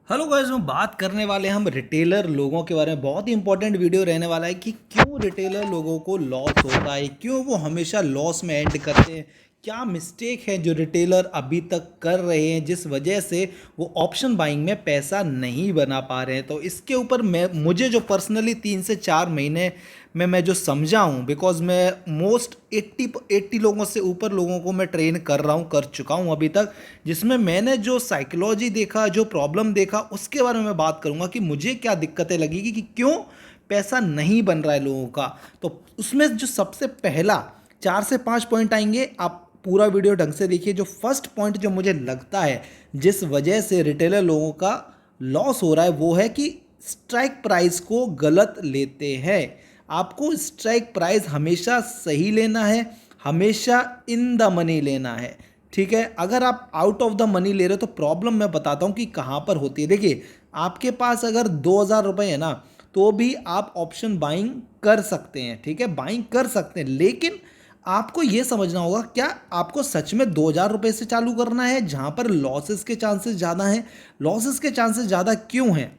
Hello guys, में बात करने वाले हैं हम रिटेलर लोगों के बारे में। बहुत ही इंपॉर्टेंट वीडियो रहने वाला है कि क्यों रिटेलर लोगों को लॉस होता है, क्यों वो हमेशा लॉस में एंड करते हैं। क्या मिस्टेक है जो रिटेलर अभी तक कर रहे हैं जिस वजह से वो ऑप्शन बाइंग में पैसा नहीं बना पा रहे हैं। तो इसके ऊपर मुझे जो पर्सनली 3 से 4 महीने में मैं जो समझा हूँ, बिकॉज मैं मोस्ट 80 लोगों से ऊपर लोगों को मैं ट्रेन कर रहा हूँ, कर चुका हूँ अभी तक, जिसमें मैंने जो साइकोलॉजी देखा, जो प्रॉब्लम देखा, उसके बारे में मैं बात करूँगा कि मुझे क्या दिक्कतें लगी कि क्यों पैसा नहीं बन रहा है लोगों का। तो उसमें जो सबसे पहला 4 से 5 पॉइंट आएंगे, आप पूरा वीडियो ढंग से देखिए। जो फर्स्ट पॉइंट जो मुझे लगता है जिस वजह से रिटेलर लोगों का लॉस हो रहा है वो है कि स्ट्राइक प्राइस को गलत लेते हैं। आपको स्ट्राइक प्राइस हमेशा सही लेना है, हमेशा इन द मनी लेना है। ठीक है, अगर आप आउट ऑफ द मनी ले रहे हो तो प्रॉब्लम मैं बताता हूँ कि कहाँ पर होती है। देखिए, आपके पास अगर 2,000 रुपये है ना, तो भी आप ऑप्शन बाइंग कर सकते हैं। ठीक है, बाइंग कर सकते हैं, लेकिन आपको ये समझना होगा क्या आपको सच में 2,000 रुपये से चालू करना है जहाँ पर लॉसेस के चांसेस ज़्यादा हैं। लॉसेस के चांसेस ज़्यादा क्यों हैं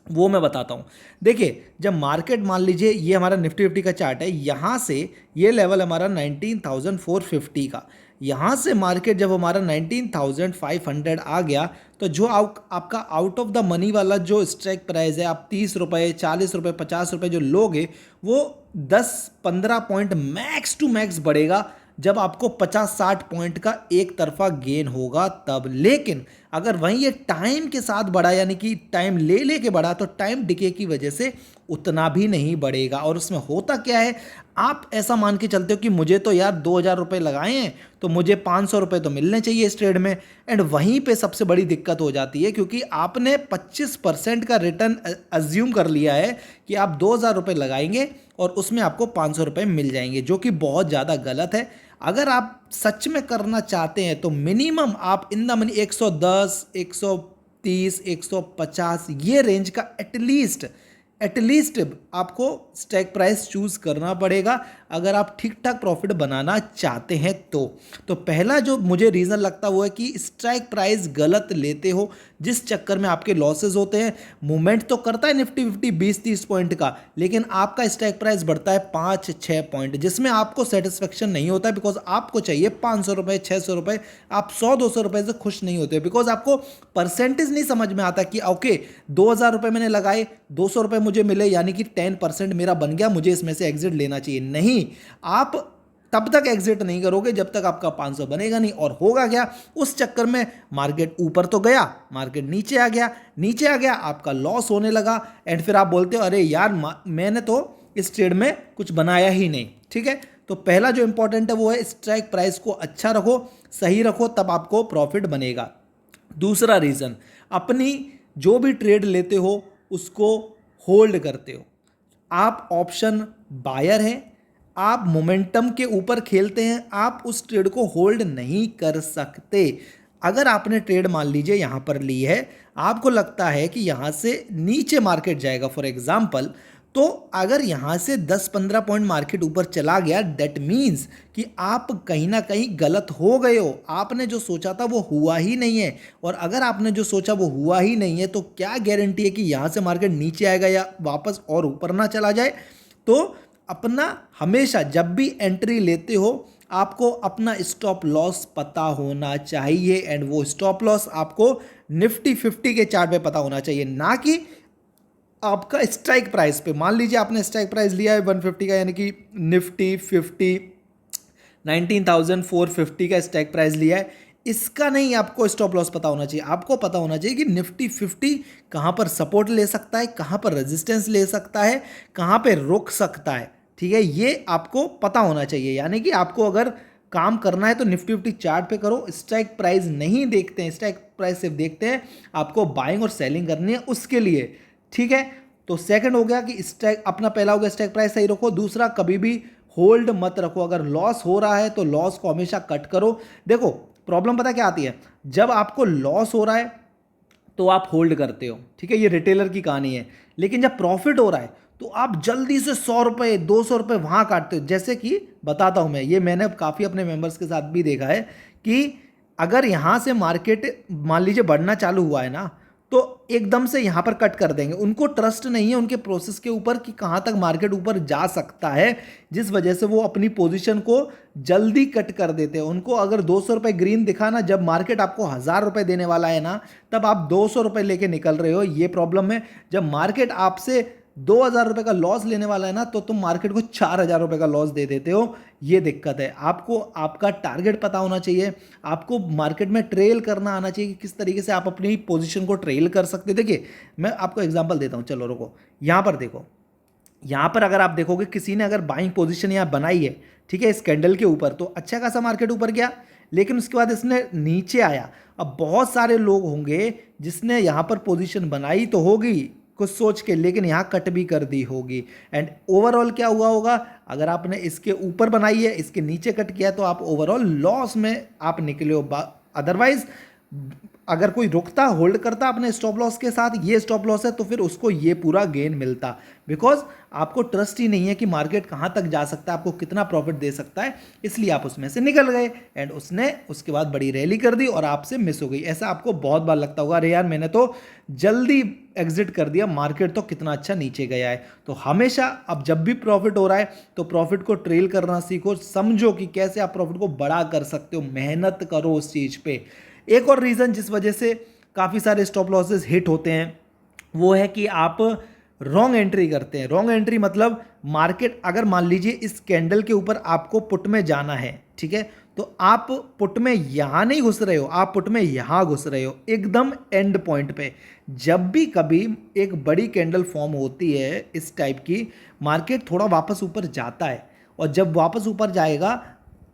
वो मैं बताता हूँ। देखिए, जब मार्केट, मान लीजिए ये हमारा निफ्टी फिफ्टी का चार्ट है, यहाँ से ये लेवल हमारा 19,450 का, यहाँ से मार्केट जब हमारा 19,500 आ गया, तो जो आपका आउट ऑफ द मनी वाला जो स्ट्राइक प्राइस है, आप 30 रुपये, 40 रुपये, 50 रुपये जो लोगे, वो 10-15 पॉइंट मैक्स टू मैक्स बढ़ेगा जब आपको 50-60 पॉइंट का एक तरफा गेन होगा तब। लेकिन अगर वहीं ये टाइम के साथ बढ़ा, यानी कि टाइम ले लेके बढ़ा, तो टाइम डिके की वजह से उतना भी नहीं बढ़ेगा। और उसमें होता क्या है, आप ऐसा मान के चलते हो कि मुझे तो यार 2,000 रुपये लगाए हैं तो मुझे 500 रुपये तो मिलने चाहिए इस ट्रेड में। एंड वहीं पे सबसे बड़ी दिक्कत हो जाती है, क्योंकि आपने 25% का रिटर्न अज्यूम कर लिया है कि आप 2,000 रुपये लगाएंगे और उसमें आपको 500 रुपये मिल जाएंगे, जो कि बहुत ज़्यादा गलत है। अगर आप सच में करना चाहते हैं तो मिनिमम आप इन द मनी 110, 130, 150 ये रेंज का एटलीस्ट आपको स्टैक प्राइस चूज करना पड़ेगा अगर आप ठीक ठाक प्रॉफिट बनाना चाहते हैं तो पहला जो मुझे रीज़न लगता है वो है कि स्ट्राइक प्राइस गलत लेते हो, जिस चक्कर में आपके लॉसेस होते हैं। मूवमेंट तो करता है निफ्टी फिफ्टी 20-30 पॉइंट का, लेकिन आपका स्ट्राइक प्राइस बढ़ता है 5-6 पॉइंट, जिसमें आपको सेटिस्फेक्शन नहीं होता है, बिकॉज आपको चाहिए 500 रुपये, 600 रुपये। आप 100-200 रुपये से खुश नहीं होते, बिकॉज आपको परसेंटेज नहीं समझ में आता कि ओके, 2,000 रुपये मैंने लगाए, 200 रुपये मुझे मिले, यानी कि 10% मेरा बन गया, मुझे इसमें से एग्जिट लेना चाहिए। नहीं, आप तब तक एग्जिट नहीं करोगे जब तक आपका 500 बनेगा नहीं। और होगा क्या, उस चक्कर में मार्केट ऊपर तो गया, मार्केट नीचे आ गया, आपका लॉस होने लगा। एंड फिर आप बोलते हो अरे यार, मैंने तो इस ट्रेड में कुछ बनाया ही नहीं। ठीक है, तो पहला जो इंपॉर्टेंट है वो है स्ट्राइक प्राइस को अच्छा रखो, सही रखो, तब आपको प्रॉफिट बनेगा। दूसरा रीज़न, अपनी जो भी ट्रेड लेते हो उसको होल्ड करते हो। आप ऑप्शन बायर हैं, आप मोमेंटम के ऊपर खेलते हैं, आप उस ट्रेड को होल्ड नहीं कर सकते। अगर आपने ट्रेड मान लीजिए यहाँ पर ली है, आपको लगता है कि यहाँ से नीचे मार्केट जाएगा फॉर एग्जांपल, तो अगर यहाँ से 10-15 पॉइंट मार्केट ऊपर चला गया, दैट मीन्स कि आप कहीं ना कहीं गलत हो गए हो। आपने जो सोचा था वो हुआ ही नहीं है, और अगर आपने जो सोचा वो हुआ ही नहीं है तो क्या गारंटी है कि यहाँ से मार्केट नीचे आएगा या वापस और ऊपर ना चला जाए। तो अपना हमेशा जब भी एंट्री लेते हो आपको अपना स्टॉप लॉस पता होना चाहिए, एंड वो स्टॉप लॉस आपको निफ्टी फिफ्टी के चार्ट पे पता होना चाहिए, ना कि आपका स्ट्राइक प्राइस पे। मान लीजिए आपने स्ट्राइक प्राइस लिया है 150 का, यानी कि निफ्टी फिफ्टी 19,450 का स्ट्राइक प्राइस लिया है, इसका नहीं आपको स्टॉप लॉस पता होना चाहिए। आपको पता होना चाहिए कि निफ्टी फिफ्टी कहाँ पर सपोर्ट ले सकता है, कहाँ पर रेजिस्टेंस ले सकता है, कहाँ पे रुक सकता है। ठीक है, ये आपको पता होना चाहिए। यानी कि आपको अगर काम करना है तो निफ्टी फिफ्टी चार्ट पे करो, स्ट्राइक प्राइस नहीं देखते हैं, स्ट्राइक प्राइस सिर्फ देखते हैं आपको बाइंग और सेलिंग करनी है उसके लिए। ठीक है, तो सेकंड हो गया कि स्ट्राइक, अपना पहला हो गया स्ट्राइक प्राइस सही रखो। दूसरा, कभी भी होल्ड मत रखो। अगर लॉस हो रहा है तो लॉस को हमेशा कट करो। देखो, प्रॉब्लम पता क्या आती है, जब आपको लॉस हो रहा है तो आप होल्ड करते हो, ठीक है, ये रिटेलर की कहानी है। लेकिन जब प्रॉफिट हो रहा है तो आप जल्दी से 100 रुपये, 200 रुपये वहां काटते हो। जैसे कि बताता हूं मैं, ये मैंने काफ़ी अपने मेंबर्स के साथ भी देखा है कि अगर यहां से मार्केट मान लीजिए बढ़ना चालू हुआ है ना, तो एकदम से यहाँ पर कट कर देंगे। उनको ट्रस्ट नहीं है उनके प्रोसेस के ऊपर कि कहाँ तक मार्केट ऊपर जा सकता है, जिस वजह से वो अपनी पोजीशन को जल्दी कट कर देते हैं। उनको अगर 200 रुपये ग्रीन दिखा ना, जब मार्केट आपको 1000 रुपये देने वाला है ना, तब आप 200 रुपये लेके निकल रहे हो, ये प्रॉब्लम है। जब मार्केट आपसे 2000 रुपये का लॉस लेने वाला है ना, तो तुम मार्केट को 4000 रुपये का लॉस दे देते हो, ये दिक्कत है। आपको आपका टारगेट पता होना चाहिए, आपको मार्केट में ट्रेल करना आना चाहिए कि किस तरीके से आप अपनी पोजीशन को ट्रेल कर सकते हैं। देखिए मैं आपको एग्जांपल देता हूँ, चलो रुको, यहाँ पर देखो, यहाँ पर अगर आप देखोगे किसी ने अगर बाइंग पोजीशन यहाँ बनाई है, ठीक है, इस कैंडल के ऊपर, तो अच्छा खासा मार्केट ऊपर गया, लेकिन उसके बाद इसने नीचे आया। अब बहुत सारे लोग होंगे जिसने यहाँ पर पोजीशन बनाई तो होगी कुछ सोच के, लेकिन यहाँ कट भी कर दी होगी, एंड ओवरऑल क्या हुआ होगा, अगर आपने इसके ऊपर बनाई है, इसके नीचे कट किया, तो आप ओवरऑल लॉस में आप निकले हो। अदरवाइज अगर कोई रुकता, होल्ड करता अपने स्टॉप लॉस के साथ, ये स्टॉप लॉस है, तो फिर उसको ये पूरा गेन मिलता। बिकॉज आपको ट्रस्ट ही नहीं है कि मार्केट कहाँ तक जा सकता है, आपको कितना प्रॉफिट दे सकता है, इसलिए आप उसमें से निकल गए, एंड उसने उसके बाद बड़ी रैली कर दी और आपसे मिस हो गई। ऐसा आपको बहुत बार लगता होगा, अरे यार मैंने तो जल्दी एग्जिट कर दिया, मार्केट तो कितना अच्छा नीचे गया है। तो हमेशा अब जब भी प्रॉफिट हो रहा है तो प्रॉफिट को ट्रेल करना सीखो, समझो कि कैसे आप प्रॉफिट को बड़ा कर सकते हो, मेहनत करो उस चीज़ पे। एक और रीज़न जिस वजह से काफ़ी सारे स्टॉप लॉसेस हिट होते हैं, वो है कि आप रॉन्ग एंट्री करते हैं। रॉन्ग एंट्री मतलब मार्केट, अगर मान लीजिए इस कैंडल के ऊपर आपको पुट में जाना है, ठीक है, तो आप पुट में यहाँ नहीं घुस रहे हो, आप पुट में यहाँ घुस रहे हो, एकदम एंड पॉइंट पे। जब भी कभी एक बड़ी कैंडल फॉर्म होती है इस टाइप की, मार्केट थोड़ा वापस ऊपर जाता है, और जब वापस ऊपर जाएगा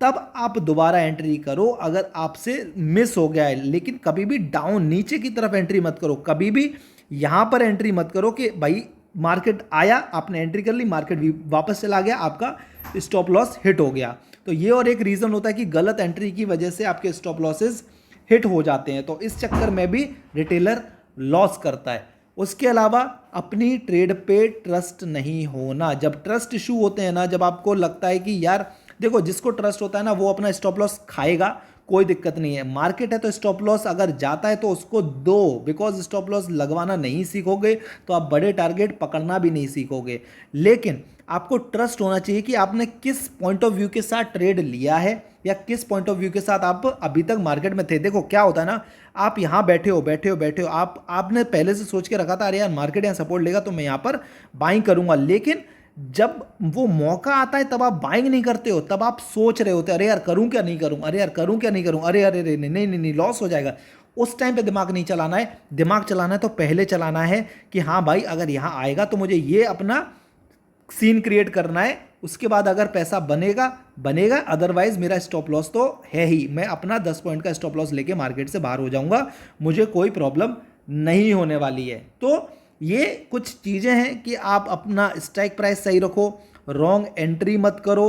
तब आप दोबारा एंट्री करो अगर आपसे मिस हो गया है। लेकिन कभी भी डाउन नीचे की तरफ एंट्री मत करो, कभी भी यहाँ पर एंट्री मत करो कि भाई मार्केट आया, आपने एंट्री कर ली, मार्केट भी वापस चला गया, आपका स्टॉप लॉस हिट हो गया। तो ये और एक रीज़न होता है कि गलत एंट्री की वजह से आपके स्टॉप लॉसेस हिट हो जाते हैं, तो इस चक्कर में भी रिटेलर लॉस करता है। उसके अलावा अपनी ट्रेड पे ट्रस्ट नहीं होना। जब ट्रस्ट इशू होते हैं ना, जब आपको लगता है कि यार देखो, जिसको ट्रस्ट होता है ना, वो अपना स्टॉप लॉस खाएगा, कोई दिक्कत नहीं है। मार्केट है तो स्टॉप लॉस अगर जाता है तो उसको दो, बिकॉज स्टॉप लॉस लगवाना नहीं सीखोगे तो आप बड़े टारगेट पकड़ना भी नहीं सीखोगे। लेकिन आपको ट्रस्ट होना चाहिए कि आपने किस पॉइंट ऑफ व्यू के साथ ट्रेड लिया है, या किस पॉइंट ऑफ व्यू के साथ आप अभी तक मार्केट में थे। देखो क्या होता है ना, आप यहाँ बैठे हो, आपने पहले से सोच के रखा था, अरे यार मार्केट यहाँ सपोर्ट लेगा तो मैं यहाँ पर बाइंग करूंगा, लेकिन जब वो मौका आता है तब आप बाइंग नहीं करते हो, तब आप सोच रहे होते, अरे यार करूं क्या नहीं करूं, अरे यार करूं क्या नहीं करूं, अरे अरे नहीं नहीं नहीं लॉस हो जाएगा। उस टाइम पे दिमाग नहीं चलाना है, दिमाग चलाना है तो पहले चलाना है कि हाँ भाई अगर यहाँ आएगा तो मुझे ये अपना सीन क्रिएट करना है, उसके बाद अगर पैसा बनेगा बनेगा, अदरवाइज मेरा स्टॉप लॉस तो है ही, मैं अपना 10 पॉइंट का स्टॉप लॉस लेके मार्केट से बाहर हो जाऊंगा, मुझे कोई प्रॉब्लम नहीं होने वाली है। तो ये कुछ चीज़ें हैं कि आप अपना स्ट्राइक प्राइस सही रखो, रॉन्ग एंट्री मत करो।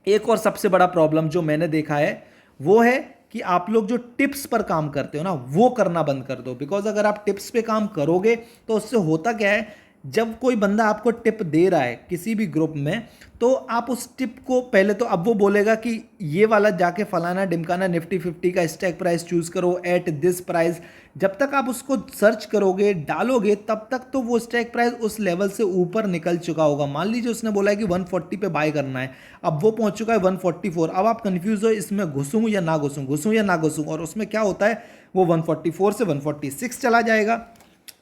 एक और सबसे बड़ा प्रॉब्लम जो मैंने देखा है वो है कि आप लोग जो टिप्स पर काम करते हो ना, वो करना बंद कर दो। बिकॉज अगर आप टिप्स पे काम करोगे तो उससे होता क्या है, जब कोई बंदा आपको टिप दे रहा है किसी भी ग्रुप में, तो आप उस टिप को पहले तो, अब वो बोलेगा कि ये वाला जाके फलाना डिमकाना निफ्टी 50 का स्टैक प्राइस चूज करो एट दिस प्राइस। जब तक आप उसको सर्च करोगे, डालोगे, तब तक तो वो स्टैक प्राइस उस लेवल से ऊपर निकल चुका होगा। मान लीजिए उसने बोला है कि 140 पे बाय करना है, अब वो पहुंच चुका है 144। अब आप कंफ्यूज हो, इसमें घुसूं या ना घुसूं, घुसूं या ना घुसूं, और उसमें क्या होता है, वो 144 से 146 चला जाएगा।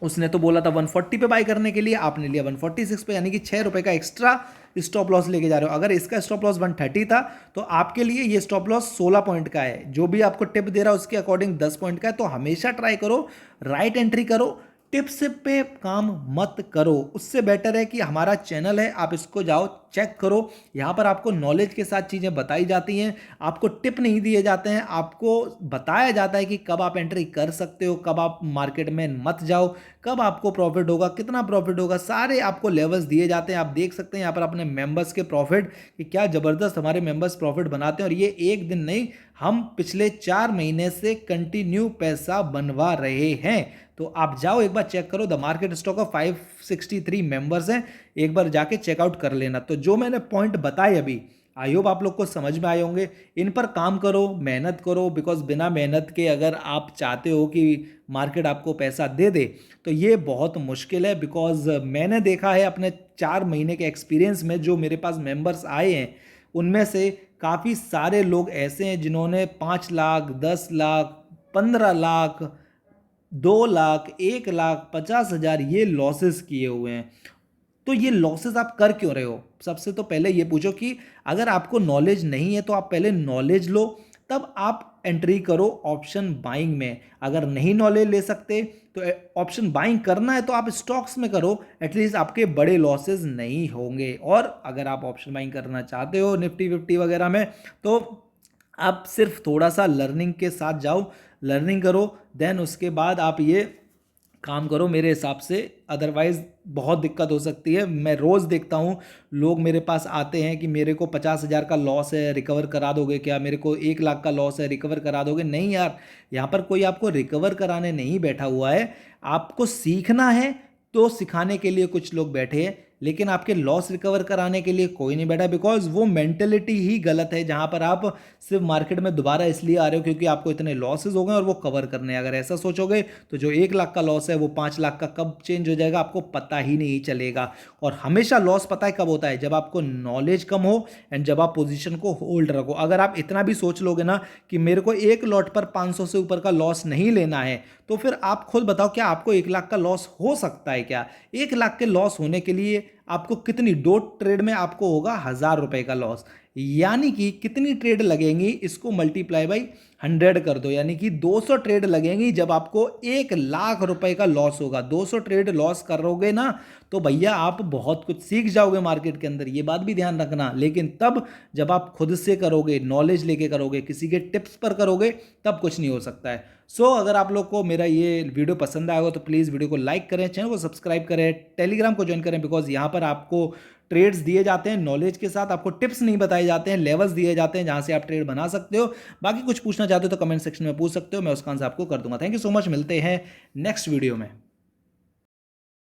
उसने तो बोला था 140 पे बाय करने के लिए, आपने लिया 146 पे, यानी कि 6 रुपए का एक्स्ट्रा स्टॉप लॉस लेके जा रहे हो। अगर इसका स्टॉप लॉस 130 था तो आपके लिए ये स्टॉप लॉस 16 पॉइंट का है। जो भी आपको टिप दे रहा है उसके अकॉर्डिंग 10 पॉइंट का है। तो हमेशा ट्राई करो, राइट एंट्री करो, टिप्स पे काम मत करो। उससे बेटर है कि हमारा चैनल है, आप इसको जाओ चेक करो, यहाँ पर आपको नॉलेज के साथ चीज़ें बताई जाती हैं, आपको टिप नहीं दिए जाते हैं, आपको बताया जाता है कि कब आप एंट्री कर सकते हो, कब आप मार्केट में मत जाओ, कब आपको प्रॉफिट होगा, कितना प्रॉफिट होगा, सारे आपको लेवल्स दिए जाते हैं। आप देख सकते हैं यहाँ पर अपने मेंबर्स के प्रॉफिट कि क्या ज़बरदस्त हमारे मेंबर्स प्रॉफिट बनाते हैं, और ये एक दिन नहीं, हम पिछले 4 महीने से कंटिन्यू पैसा बनवा रहे हैं। तो आप जाओ एक बार चेक करो, the market stock of 563 members हैं, एक बार जाके चेकआउट कर लेना। तो जो मैंने पॉइंट बताए अभी, आई होप आप लोग को समझ में आए होंगे। इन पर काम करो, मेहनत करो, बिकॉज बिना मेहनत के अगर आप चाहते हो कि मार्केट आपको पैसा दे दे तो ये बहुत मुश्किल है। बिकॉज मैंने देखा है अपने 4 महीने के एक्सपीरियंस में, जो मेरे पास मेंबर्स आए हैं उनमें से काफ़ी सारे लोग ऐसे हैं जिन्होंने 5 लाख, 10 लाख, 15 लाख, 2 लाख, 1 लाख, 50 हज़ार ये लॉसेस किए हुए हैं। तो ये लॉसेस आप कर क्यों रहे हो? सबसे तो पहले ये पूछो कि अगर आपको नॉलेज नहीं है तो आप पहले नॉलेज लो, तब आप एंट्री करो ऑप्शन बाइंग में। अगर नहीं नॉलेज ले सकते तो ऑप्शन बाइंग करना है तो आप स्टॉक्स में करो, एटलीस्ट आपके बड़े लॉसेस नहीं होंगे। और अगर आप ऑप्शन बाइंग करना चाहते हो निफ्टी 50 वगैरह में, तो आप सिर्फ थोड़ा सा लर्निंग के साथ जाओ, लर्निंग करो, देन उसके बाद आप ये काम करो मेरे हिसाब से। अदरवाइज़ बहुत दिक्कत हो सकती है। मैं रोज़ देखता हूँ लोग मेरे पास आते हैं कि मेरे को 50 हज़ार का लॉस है, रिकवर करा दोगे क्या? मेरे को 1 लाख का लॉस है, रिकवर करा दोगे? नहीं यार, यहाँ पर कोई आपको रिकवर कराने नहीं बैठा हुआ है। आपको सीखना है तो सिखाने के लिए कुछ लोग बैठे हैं, लेकिन आपके लॉस रिकवर कराने के लिए कोई नहीं बैठा। बिकॉज वो मेंटेलिटी ही गलत है, जहाँ पर आप सिर्फ मार्केट में दोबारा इसलिए आ रहे हो क्योंकि आपको इतने लॉसेस हो गए और वो कवर करने हैं। अगर ऐसा सोचोगे तो जो 1 लाख का लॉस है वो 5 लाख का कब चेंज हो जाएगा आपको पता ही नहीं चलेगा। और हमेशा लॉस पता है कब होता है? जब आपको नॉलेज कम हो एंड जब आप पोजीशन को होल्ड रखो। अगर आप इतना भी सोच लोगे ना कि मेरे को एक लॉट पर 500 से ऊपर का लॉस नहीं लेना है, तो फिर आप खुद बताओ क्या आपको 1 लाख का लॉस हो सकता है क्या? 1 लाख के लॉस होने के लिए आपको कितनी, 2 ट्रेड में आपको होगा 1,000 रुपए का लॉस, यानी कि कितनी ट्रेड लगेंगी? इसको मल्टीप्लाई बाई 100 कर दो, यानी कि 200 ट्रेड लगेंगी जब आपको 1 लाख रुपए का लॉस होगा। 200 ट्रेड लॉस करोगे ना तो भैया आप बहुत कुछ सीख जाओगे मार्केट के अंदर, ये बात भी ध्यान रखना। लेकिन तब जब आप खुद से करोगे, नॉलेज लेके करोगे, किसी के टिप्स पर करोगे, तब कुछ नहीं हो सकता है। सो अगर आप लोग को मेरा ये वीडियो पसंद आएगा तो प्लीज़ वीडियो को लाइक करें, चैनल को सब्सक्राइब करें, टेलीग्राम को ज्वाइन करें, बिकॉज यहाँ पर आपको ट्रेड्स दिए जाते हैं नॉलेज के साथ, आपको टिप्स नहीं बताए जाते हैं, लेवल्स दिए जाते हैं जहाँ से आप ट्रेड बना सकते हो। बाकी कुछ पूछना चाहते हो तो कमेंट सेक्शन में पूछ सकते हो, मैं उसका आंसर आपको कर दूंगा। थैंक यू सो मच, मिलते हैं नेक्स्ट वीडियो में।